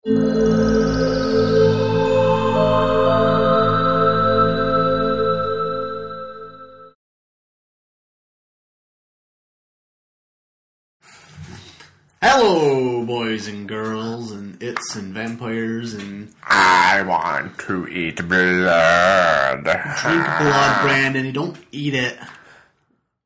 Hello, boys and girls, and its and vampires, and I want to eat blood. drink blood, Brandon. You don't eat it.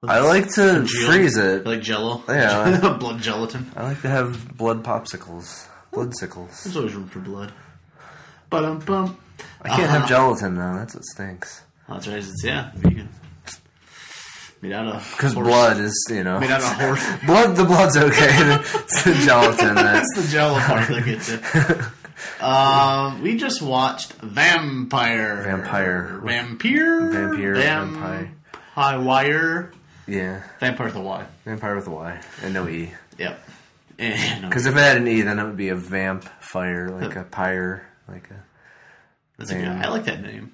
I like to freeze it. Like Jello? Yeah. Blood gelatin. I like to have blood popsicles. Blood sickles. There's always room for blood. Ba-dum-bum. I can't have gelatin, though. That's what stinks. Oh, that's right. It's, yeah, vegan. Made out of because blood is, made out of horse. The blood's okay. It's the gelatin. That's the jello part that gets it. We just watched Vampyr. Vampyr. Wire. Yeah. Vampire with a Y. Vampire with a Y. And no E. Yep. Because if it had an E, then it would be a vamp fire, like a pyre. That's a good, I like that name.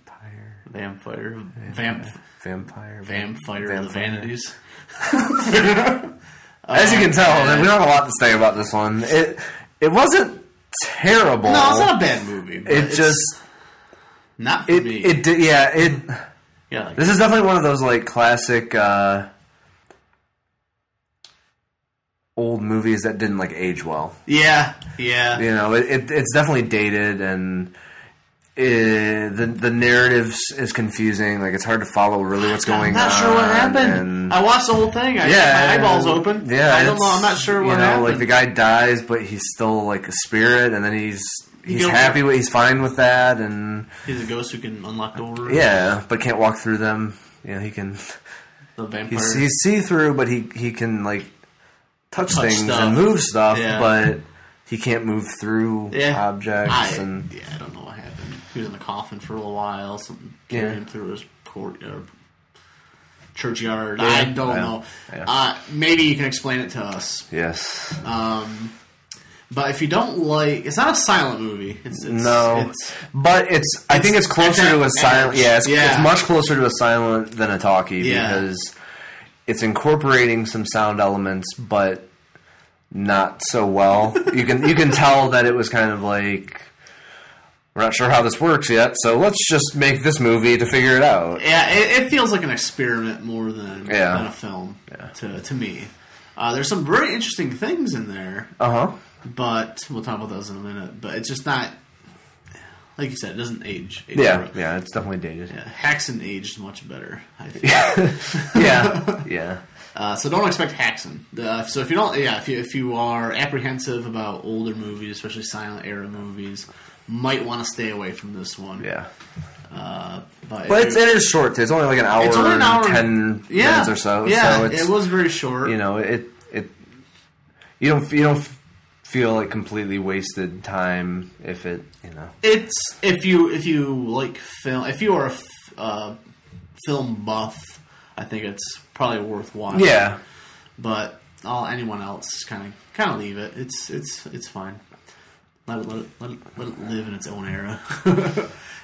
Vampire. Vampire. The Vanities. As you can tell, we don't have a lot to say about this one. It wasn't terrible. No, it's not a bad movie. It just not for me. It did. Yeah. This is definitely one of those classic old movies that didn't age well. Yeah. It's definitely dated and. The narrative is confusing. It's hard to follow really what's going on. I'm not sure what happened. I watched the whole thing. I had my eyeballs open. Yeah, I don't know. I'm not sure what happened. The guy dies, but he's still a spirit, and then he's happy. He's fine with that, and he's a ghost who can unlock doors. Yeah, but can't walk through them. He can. The vampire. He's see through, but he can touch things stuff. And move stuff, but he can't move through objects. I don't know. He was in the coffin for a little while. Something carried him through his churchyard. I don't know. Yeah. Maybe you can explain it to us. Yes. But if you don't it's not a silent movie. But I think it's closer to a silent. Yeah, it's much closer to a silent than a talkie because it's incorporating some sound elements, but not so well. You can tell that it was kind of we're not sure how this works yet, so let's just make this movie to figure it out. Yeah, it feels like an experiment more than a film to me. There's some very interesting things in there. But we'll talk about those in a minute. But it's just not, like you said, it doesn't age. Yeah, it's definitely dated. Yeah, Haxon aged much better, I think. Yeah. So don't expect Haxon. So if you don't, if you are apprehensive about older movies, especially silent era movies, might want to stay away from this one. Yeah. But it is short too. It's only an hour, and 10 minutes or so. Yeah, so it was very short. You don't feel completely wasted time if it. It's if you like film. If you are a film buff, I think it's probably worth watching. Yeah. But anyone else kind of leave it. It's fine. Let it live in its own era.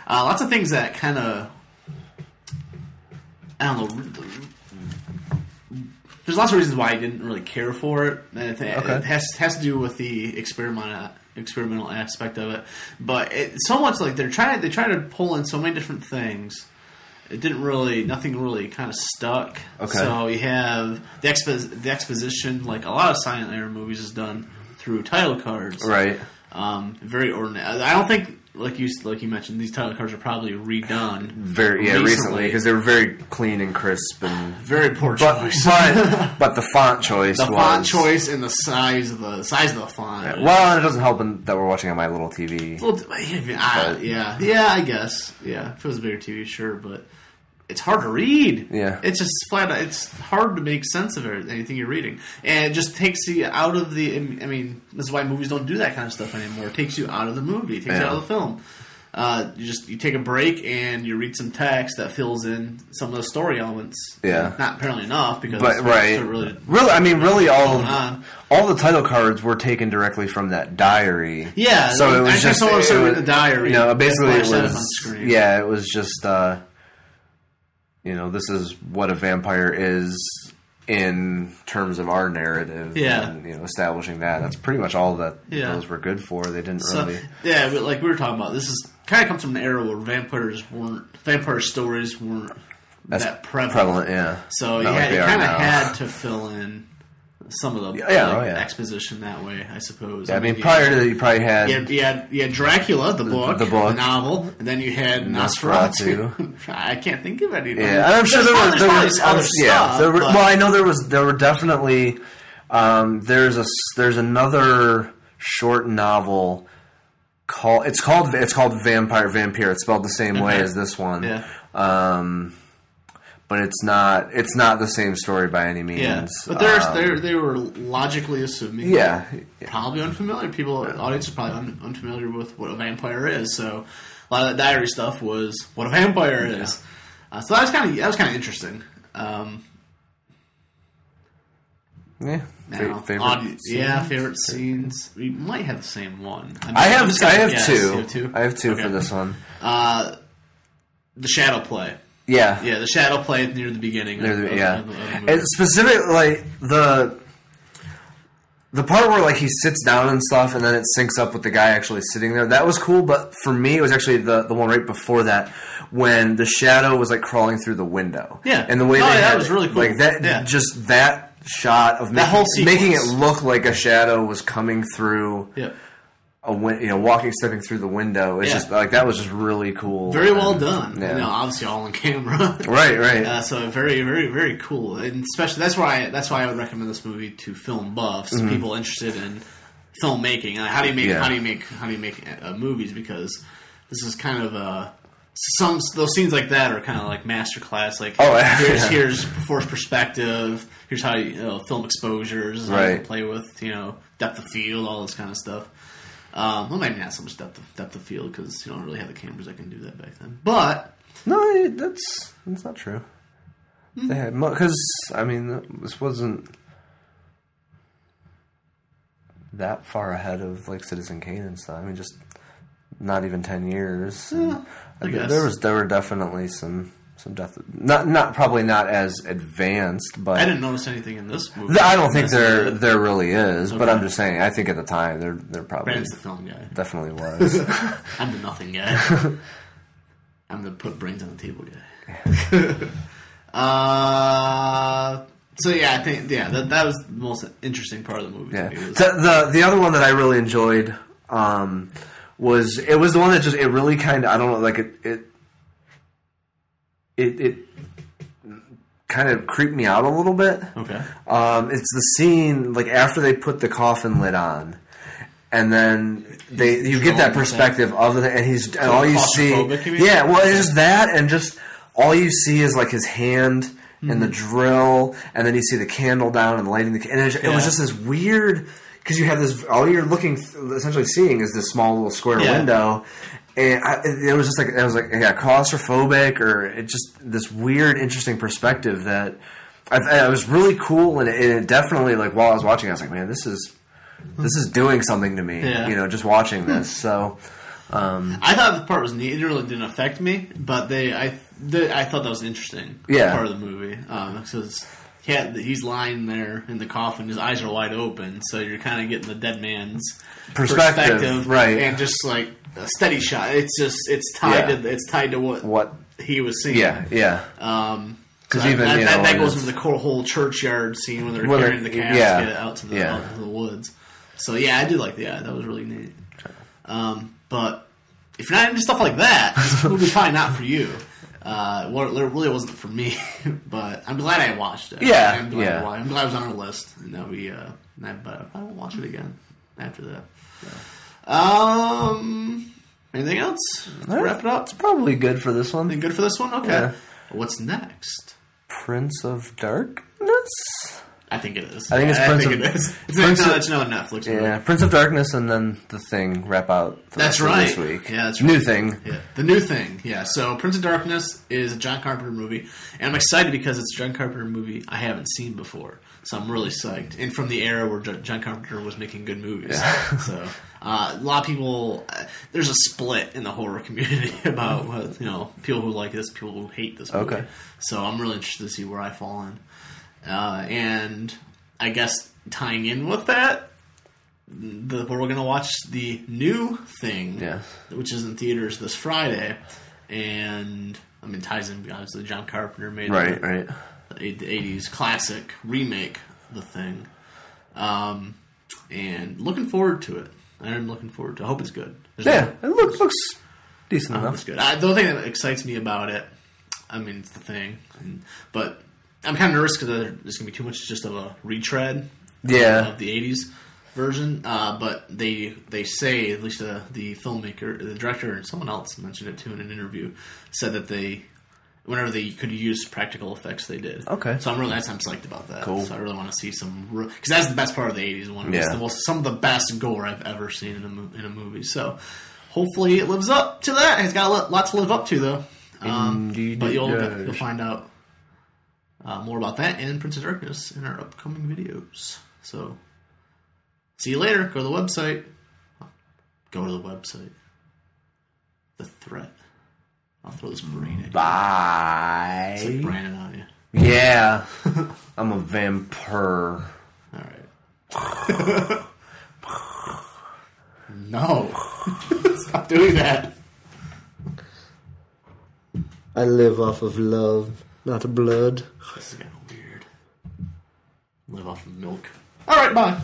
Lots of things that kind of, I don't know. There's lots of reasons why I didn't really care for it. And it has to do with the experimental aspect of it. But so much they try to pull in so many different things. It nothing really kind of stuck. Okay. So you have the exposition, a lot of silent era movies is done through title cards. Right. Very ordinary. I don't think, like you mentioned, these title cards are probably redone. Recently because they were very clean and crisp and very poor choice. But the font choice, font choice, and the size of the font. Yeah. Well, and it doesn't help that we're watching on my little TV. Well, I guess, if it was a bigger TV, sure, but. It's hard to read. Yeah. It's just flat out. It's hard to make sense of anything you're reading. And it just takes you out of the... this is why movies don't do that kind of stuff anymore. It takes you out of the movie. It takes you out of the film. You take a break and you read some text that fills in some of the story elements. Yeah. Not apparently enough because... Really all the title cards were taken directly from that diary. Yeah. So it was just... someone started reading the diary. Basically it was... Yeah, it was just... this is what a vampire is in terms of our narrative and establishing that's pretty much all that those were good for. They didn't really but like we were talking about, this is kind of comes from an era where vampire stories weren't that prevalent. So you kind of had to fill in some of the exposition that way, I suppose. I mean, prior to that, you probably had you had Dracula, the book, the novel, and then you had Nosferatu. I can't think of any. Yeah, I'm sure there was other stuff. I know there were definitely. There's another short novel called Vampyr. It's spelled the same way as this one. Yeah. But it's not the same story by any means. Yeah, but they were logically assuming. Probably unfamiliar. Audience is probably unfamiliar with what a vampire is. So a lot of that diary stuff was what a vampire is. So that was kind of interesting. Favorite scenes. We might have the same one. I have two. I have two for this one. The shadow play. Yeah, the shadow play near the beginning. And specifically, like the part where like he sits down and stuff, and then it syncs up with the guy actually sitting there. That was cool, but for me, it was actually the one right before that when the shadow was like crawling through the window. Yeah, and the way that was really cool. Like that, just that shot of making it look like a shadow was coming through. Yeah. Stepping through the window. It's just like that was just really cool. Very well done. Yeah. Obviously all on camera. Right. So very, very, very cool. And especially that's why I would recommend this movie to film buffs, people interested in filmmaking. How do you make movies? Because this is kind of those scenes like that are kind of like masterclass. Like here's forced perspective. Here's how you film exposures. How you play with depth of field, all this kind of stuff. Well, maybe not so much depth of field because you don't really have the cameras that can do that back then. But no, that's not true. They had because this wasn't that far ahead of like Citizen Kane and stuff. I mean, just not even 10 years. Yeah, I guess. There were definitely some depth. Not probably not as advanced, but I didn't notice anything in this movie. I don't think there really is, but I'm just saying. I think at the time there probably. Brandon's the film guy. Definitely was. I'm the nothing guy. I'm the put brains on the table guy. So I think that was the most interesting part of the movie. Yeah. The other one that I really enjoyed was the one that just it really kind of I don't know like it kind of creeped me out a little bit. Okay. It's the scene like after they put the coffin lid on, and then you get that perspective of it, and all you see. It's just that, and just all you see is like his hand and the drill, and then you see the candle down and lighting the. And it was just this weird because you have this. All you're essentially seeing is this small little square window. And it was just like claustrophobic, or it just this weird, interesting perspective that I was really cool, and it definitely like while I was watching, I was like, man, this is doing something to me, just watching this. So I thought the part was neat. It really didn't affect me, but I thought that was interesting. Part of the movie because he's lying there in the coffin, his eyes are wide open, so you're kind of getting the dead man's perspective, right? And just like a steady shot. It's tied to what he was seeing. Yeah. Because even that goes into the whole churchyard scene when they're carrying the casket out to the woods. So I did like that was really neat. But if you're not into stuff like that, this movie's probably not for you. It really wasn't for me, but I'm glad I watched it. I'm glad it was on our list, and that but I probably won't watch it again after that. Anything else? Wrap it up. It's probably good for this one. Good for this one? Okay. Yeah. What's next? Prince of Darkness? I think it is. I think it's Prince of Darkness. It's not Netflix. Yeah, Prince of Darkness, and then The Thing wrap out. That's right. This week. Yeah, that's right. New Thing. Yeah, The New Thing. Yeah. So Prince of Darkness is a John Carpenter movie, and I'm excited because it's a John Carpenter movie I haven't seen before. So I'm really psyched. And from the era where John Carpenter was making good movies. Yeah. So a lot of people, there's a split in the horror community about people who like this, people who hate this movie. Okay. So I'm really interested to see where I fall in. And I guess tying in with that, we're going to watch the new Thing, which is in theaters this Friday. And, I mean, ties in, obviously, John Carpenter made the 80s classic remake, The Thing. And looking forward to it. I'm looking forward to it. I hope it's good. It looks decent enough. It's good. The only thing that excites me about it, I mean, it's The Thing. But I'm kind of nervous because there's going to be too much just of a retread of the 80s version. But they say, at least the filmmaker, the director, and someone else mentioned it too in an interview, said that whenever they could use practical effects, they did. Okay. So I'm psyched about that. Cool. So I really want to see some, because that's the best part of the 80s. Some of the best gore I've ever seen in a movie. So hopefully it lives up to that. It's got a lot to live up to, though. But you'll find out more about that and Prince of Darkness in our upcoming videos. So see you later. Go to the website. Go to the website. The threat. I'll throw this brain at you. Bye. It's like Brandon on you. Yeah. I'm a vampire. Alright. No. Stop doing that. I live off of love, not blood. This is kind of weird. Live off of milk. Alright, bye.